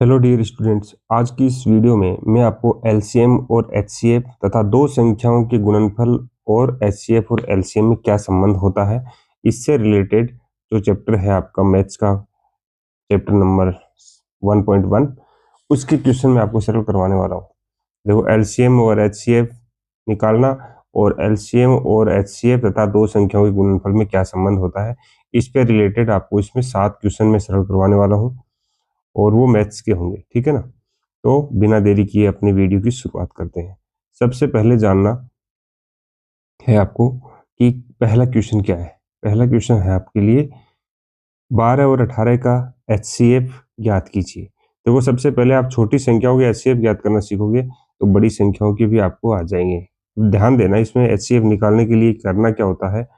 Hello dear students, आज की इस वीडियो में मैं आपको एलसीएम और एचसीएफ तथा दो संख्याओं के गुणनफल और एचसीएफ और एलसीएम में क्या संबंध होता है, इससे रिलेटेड जो चैप्टर है आपका मैथ्स का चैप्टर नंबर 1.1 उसके क्वेश्चन में आपको सॉल्व करवाने वाला हूँ। देखो, एलसीएम और एचसीएफ निकालना और एलसीएम और एचसीएफ तथा दो संख्याओं के गुणनफल में क्या संबंध होता है, इस पे रिलेटेड आपको इसमें 7 क्वेश्चन में सॉल्व करवाने वाला हूँ और वो मैथ्स के होंगे। ठीक है ना। तो बिना देरी किए अपनी वीडियो की शुरुआत करते हैं। सबसे पहले जानना है आपको कि पहला क्वेश्चन क्या है। पहला क्वेश्चन है आपके लिए 12 और 18 का एचसीएफ ज्ञात कीजिए। देखो, सबसे पहले आप छोटी संख्याओं के एचसीएफ ज्ञात करना सीखोगे तो बड़ी संख्याओं के भी आपको आ जाएंगे। ध्यान देना, इसमें एचसीएफ निकालने के लिए करना क्या होता है।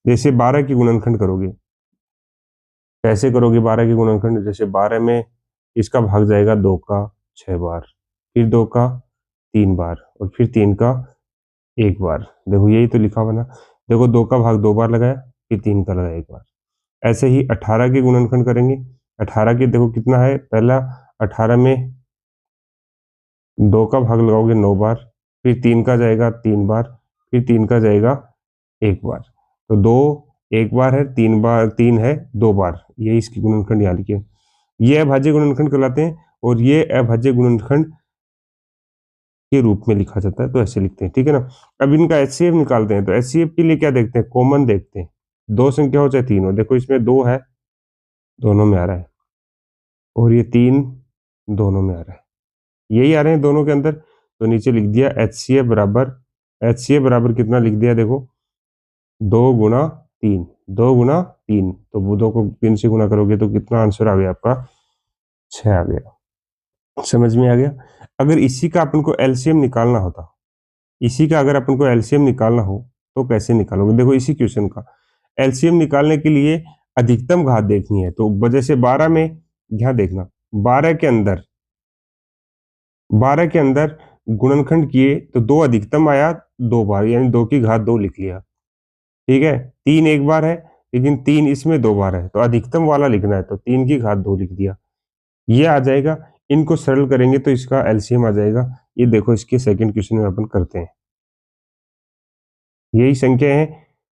जैसे 12 की गुणनखंड करोगे, कैसे करोगे 12 की गुणनखंड? जैसे 12 में इसका भाग जाएगा 2 का 6 बार, फिर 2 का 3 बार और फिर 3 का 1 बार। देखो, यही तो लिखा हुआ ना। देखो, 2 का भाग 2 बार लगाया, फिर 3 का लगाया 1 बार। ऐसे ही 18 के गुणनखंड करेंगे। 18 के देखो कितना है, पहला 18 में 2 का भाग लगाओगे 9 बार, फिर 3 का जाएगा 3 बार, फिर 3 का जाएगा 1 बार। तो 2 1 बार है, 3 बार 3 है 2 बार, ये इसकी गुणनखंड यहाँ लिखे। ये अभाज्य गुणनखंड कहलाते हैं और ये अभाज्य गुणनखंड के रूप में लिखा जाता है, तो ऐसे लिखते हैं। ठीक है ना। अब इनका एचसीएफ निकालते हैं, तो एचसीएफ के लिए क्या देखते हैं? कॉमन देखते हैं। दो संख्या हो चाहे तीन हो, देखो इसमें 2 है, दोनों में आ रहा है, और ये 3 दोनों में आ रहा है, यही आ रहे हैं दोनों के अंदर। तो नीचे लिख दिया एचसीएफ बराबर कितना लिख दिया? देखो 2 गुना 3, 2 गुना 3, तो वो 2 को 3 से गुना करोगे तो कितना आंसर आ गया आपका? 6 आ गया। समझ में आ गया। अगर इसी का अपन को एलसीएम निकालना होता, इसी का अगर अपन को एलसीएम निकालना हो तो कैसे निकालोगे? देखो, इसी क्वेश्चन का एलसीएम निकालने के लिए अधिकतम घात देखनी है। तो वजह से 12 में ध्यान देखना, 12 के अंदर 12 के अंदर गुणनखंड किए तो 2 अधिकतम आया 2 बार, यानी 2 की घात 2 लिख लिया। ठीक है, 3 1 बार है, लेकिन 3 इसमें 2 बार है, तो अधिकतम वाला लिखना है, तो 3 की घात 2 लिख दिया, ये आ जाएगा। इनको सरल करेंगे तो इसका एलसीएम आ जाएगा। ये देखो, इसके सेकंड क्वेश्चन में अपन करते हैं। यही संख्या है,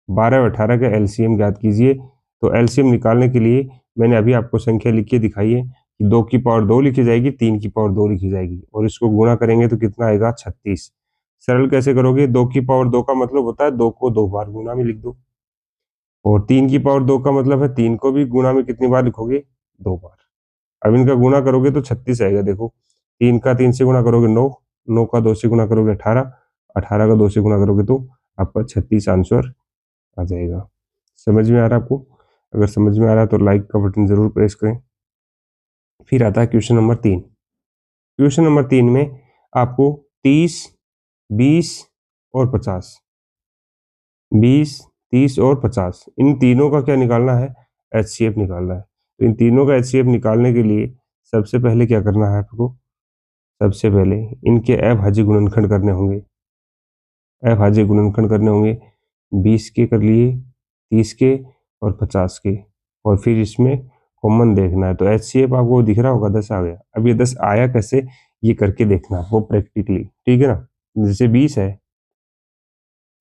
12 और 18 का एलसीएम ज्ञात कीजिए। तो एलसीएम निकालने के लिए मैंने अभी आपको संख्या लिख के दिखाई है कि 2 की पावर 2 लिखी जाएगी, 3 की पावर 2 लिखी जाएगी, और इसको गुणा करेंगे तो कितना आएगा? 36। सरल कैसे करोगे? 2 की पावर 2 का मतलब होता है 2 को 2 बार गुणा में लिख दो, और 3 की पावर 2 का मतलब है 3 को भी गुणा में कितनी बार लिखोगे? 2 बार। अब इनका गुणा करोगे तो 36 आएगा। देखो, 3 का 3 से गुणा करोगे 9, 9 का 2 से गुणा करोगे 18, 18 का 2 से गुणा करोगे तो आपका 36 आंसर आ जाएगा। समझ में आ रहा है आपको? अगर समझ में आ रहा है तो लाइक का बटन जरूर प्रेस करें। फिर आता है क्वेश्चन नंबर 3। क्वेश्चन नंबर 3 में आपको 30, 20 और 50, 20, 30 और 50, इन तीनों का क्या निकालना है? एचसीएफ निकालना है। तो इन तीनों का एचसीएफ निकालने के लिए सबसे पहले क्या करना है आपको? सबसे पहले इनके अभाज्य गुणनखंड करने होंगे। अभाज्य गुणनखंड करने होंगे, 20 के कर लिए, 30 के और 50 के, और फिर इसमें कॉमन देखना है। तो एचसीएफ आपको दिख रहा होगा 10 आ गया। अब ये 10 आया कैसे, ये करके देखना आपको प्रैक्टिकली। ठीक है ना। जैसे 20 है,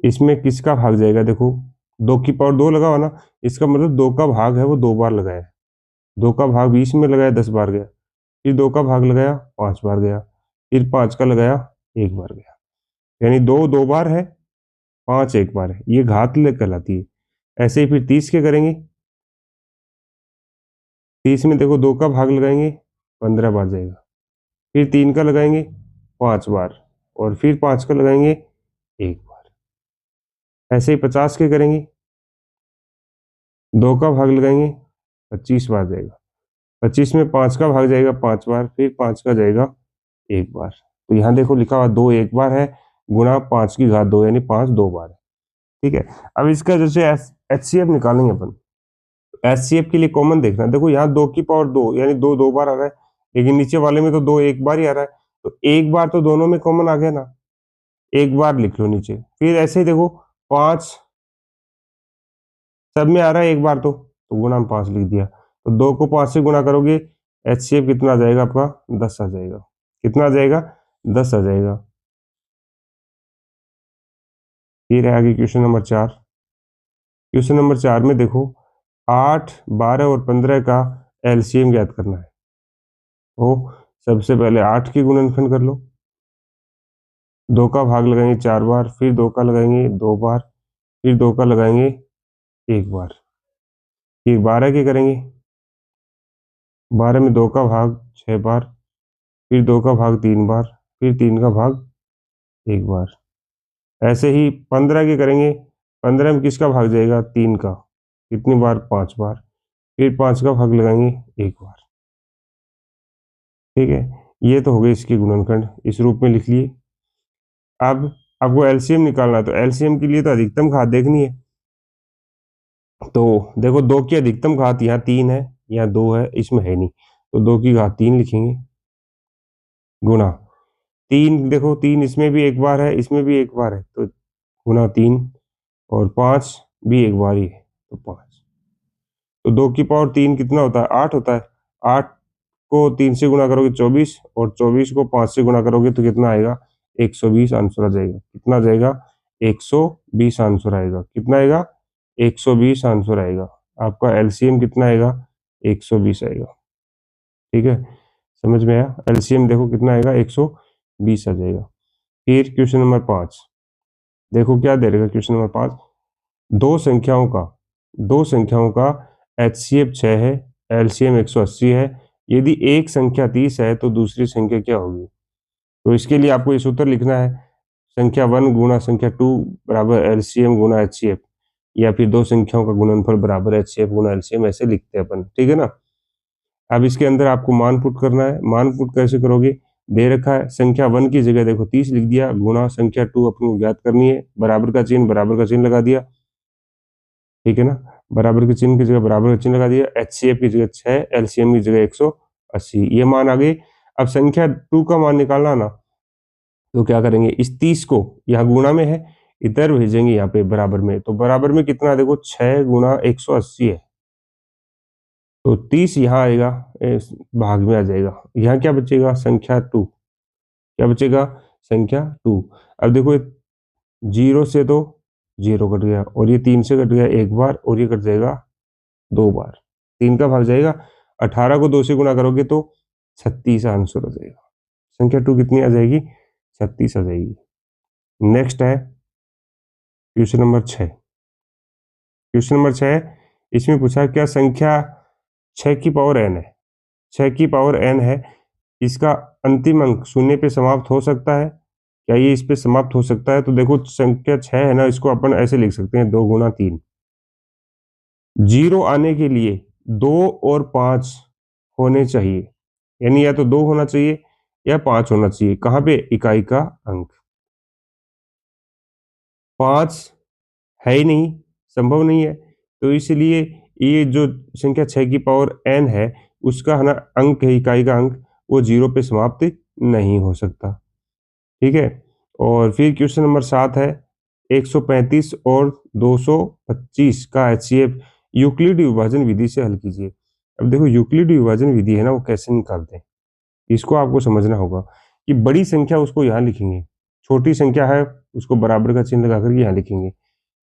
इसमें किसका भाग जाएगा? देखो, 2 की पावर 2 लगाओ ना, इसका मतलब 2 का भाग है वो 2 बार लगाया, 2 का भाग 20 में लगाया 10 बार गया, फिर 2 का भाग लगाया 5 बार गया, फिर 5 का लगाया 1 बार गया, यानी 2 2 बार है, 5 1 बार है, ये घात ले कहलाती है। ऐसे ही फिर 30 के करेंगे। 30 में देखो 2 का भाग लगाएंगे 15 बार जाएगा, फिर 3 का लगाएंगे 5 बार, और फिर 5 का लगाएंगे 1 बार। ऐसे ही 50 के करेंगे, 2 का भाग लगाएंगे 25 बार जाएगा, 25 में 5 का भाग जाएगा 5 बार, फिर 5 का जाएगा 1 बार। तो यहाँ देखो लिखा हुआ 2 1 बार है, गुणा 5 की घात 2, यानी 5 2 बार है। ठीक है। अब इसका जैसे एचसीएफ निकालेंगे अपन, एचसीएफ के लिए कॉमन देखना। देखो, यहाँ 2 की पावर 2, यानी 2 2 बार आ रहा है, लेकिन नीचे वाले में तो 2 1 बार ही आ रहा है, तो 1 बार तो दोनों में कॉमन आ गया ना, 1 बार लिख लो नीचे। फिर ऐसे ही देखो, 5 सब में आ रहा है 1 बार, तो गुणा में 5 लिख दिया। तो 2 को 5 से गुणा करोगे HCF कितना आ जाएगा आपका 10 आ जाएगा। कितना आ जाएगा 10 आ जाएगा। फिर है आगे क्वेश्चन नंबर 4। क्वेश्चन नंबर 4 में देखो 8, 12 और 15 का एलसीएम ज्ञात करना है। तो सबसे पहले 8 की गुणनखंड कर लो, 2 का भाग लगाएंगे 4 बार, फिर 2 का लगाएंगे 2 बार, फिर 2 का लगाएंगे 1 बार। फिर 12 के करेंगे, 12 में 2 का भाग 6 बार, फिर 2 का भाग 3 बार, फिर 3 का भाग 1 बार। ऐसे ही 15 के करेंगे, 15 में किसका भाग जाएगा 3 का, कितनी बार 5 बार, फिर 5 का भाग लगाएंगे 1 बार। ठीक है, ये तो हो गई इसकी गुणनखंड, इस रूप में लिख लिए। अब आपको एलसीएम निकालना है, तो एलसीएम के लिए तो अधिकतम घात देखनी है। तो देखो 2 की अधिकतम घात यहाँ 3 है, यहाँ 2 है, इसमें है नहीं, तो 2 की घात 3 लिखेंगे, गुणा 3, देखो 3 इसमें भी 1 बार है, इसमें भी 1 बार है, तो गुणा 3, और 5 भी 1 बार ही है, तो 5। तो 2 की पावर 3 कितना होता है 8 होता है। 8 को 3 से गुणा करोगे 24, और 24 को 5 से गुणा करोगे तो कितना आएगा 120 आंसर आ जाएगा। कितना आ जाएगा 120 आंसर आएगा। कितना आएगा 120 आंसर आएगा। आपका एलसीएम कितना आएगा 120 आएगा। ठीक है, समझ में आया। एलसीएम देखो कितना आएगा 120 आ जाएगा। फिर क्वेश्चन नंबर 5 देखो क्या दे रहेगा। क्वेश्चन नंबर 5, दो संख्याओं का HCF 6 है, एलसीएम 180 है। यदि एक संख्या 30 है तो दूसरी संख्या क्या होगी। तो इसके लिए आपको ये सूत्र लिखना है, संख्या 1 गुणा संख्या 2 बराबर एलसीएम गुणा HCF, या फिर दो संख्याओं का गुणनफल बराबर HCF गुणा एलसीएम, ऐसे लिखते हैं अपन। ठीक है ना। अब इसके अंदर आपको मान पुट करना है। मान पुट कैसे करोगे, दे रखा है संख्या 1 की जगह देखो 30 लिख दिया, गुणा संख्या 2 अपने को ज्ञात करनी है, बराबर का चिन्ह लगा दिया। ठीक है ना, बराबर के चिन्ह की जगह बराबर का चिन्ह लगा दिया, HCF की जगह 6, एलसीएम की जगह 180, ये मान आ गई। अब संख्या 2 का मान निकालना ना, तो क्या करेंगे, इस 30 को यहाँ गुणा में है, इधर भेजेंगे यहाँ पे बराबर में। तो बराबर में कितना देखो 6 गुणा 180 है, तो 30 यहाँ आएगा, भाग में आ जाएगा। यहाँ क्या बचेगा संख्या 2, क्या बचेगा संख्या 2। अब देखो 0 से तो 0 कट गया, और ये 3 से कट गया 1 बार, और ये कट जाएगा 2 बार, 3 का भाग जाएगा। 18 को 2 से गुणा करोगे तो 36 आंसर आ जाएगा। संख्या 2 कितनी आ जाएगी 36 आ जाएगी। नेक्स्ट है क्वेश्चन नंबर 6। क्वेश्चन नंबर 6, इसमें पूछा क्या संख्या 6 की पावर n है, 6 की पावर n है, इसका अंतिम अंक शून्य पे समाप्त हो सकता है, क्या ये इस पे समाप्त हो सकता है। तो देखो संख्या 6 है ना, इसको अपन ऐसे लिख सकते हैं 2 गुणा 3। 0 आने के लिए 2 और 5 होने चाहिए, यानी या तो 2 होना चाहिए या 5 होना चाहिए। कहाँ पे, इकाई का अंक। 5 है ही नहीं, संभव नहीं है, तो इसलिए ये जो संख्या 6 की पावर n है, उसका है ना अंक है, इकाई का अंक, वो 0 पे समाप्त नहीं हो सकता। ठीक है, और फिर क्वेश्चन नंबर 7 है, 135 और 225 का HCF यूक्लिड विभाजन विधि से हल कीजिए। अब देखो यूक्लिड विभाजन विधि है ना, वो कैसे निकालते हैं, इसको आपको समझना होगा कि बड़ी संख्या उसको यहाँ लिखेंगे, छोटी संख्या है उसको बराबर का चिन्ह लगाकर यहाँ लिखेंगे,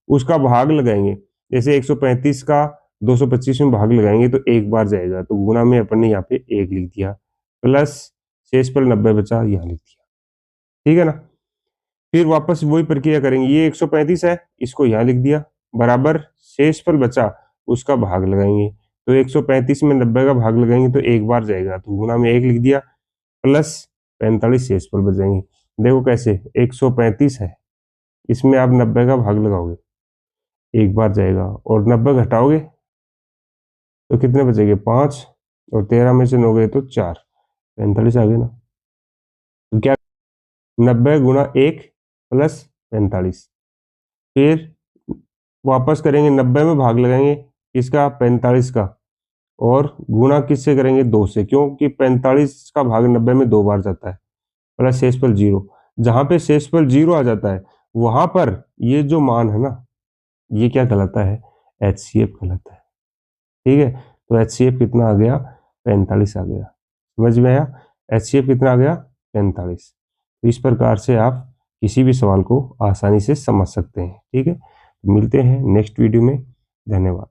उसका भाग लगाएंगे। जैसे 135 का 225 में भाग लगाएंगे तो 1 बार जाएगा, तो गुणा में अपन ने यहाँ पे 1 लिख दिया, प्लस शेष पर 90 बचा, यहाँ लिख दिया। ठीक है ना। फिर वापस वही प्रक्रिया करेंगे, ये 135 है, इसको यहाँ लिख दिया, बराबर शेष पर बचा उसका भाग लगाएंगे। तो 135 में 90 का भाग लगाएंगे तो 1 बार जाएगा, तो गुणा में 1 लिख दिया, प्लस 45 शेष पर बच जाएंगे। देखो कैसे, 135 है, इसमें आप 90 का भाग लगाओगे 1 बार जाएगा, और 90 घटाओगे तो कितने बचेंगे 5, और 13 में से 9 गए तो 4, 45 आ गए ना। तो क्या 90 गुणा 1 प्लस 45, फिर वापस करेंगे 90 में भाग लगाएंगे इसका 45 का, और गुणा किससे करेंगे 2 से, क्योंकि 45 का भाग 90 में 2 बार जाता है, प्लस शेषफल 0। जहां पे शेषफल 0 आ जाता है वहां पर ये जो मान है ना, ये क्या कहलाता है HCF कहलाता है। ठीक है, तो HCF कितना आ गया 45 आ गया। समझ में आया? HCF कितना आ गया? 45। तो इस प्रकार से आप किसी भी सवाल को आसानी से समझ सकते हैं। ठीक है, मिलते हैं नेक्स्ट वीडियो में। धन्यवाद।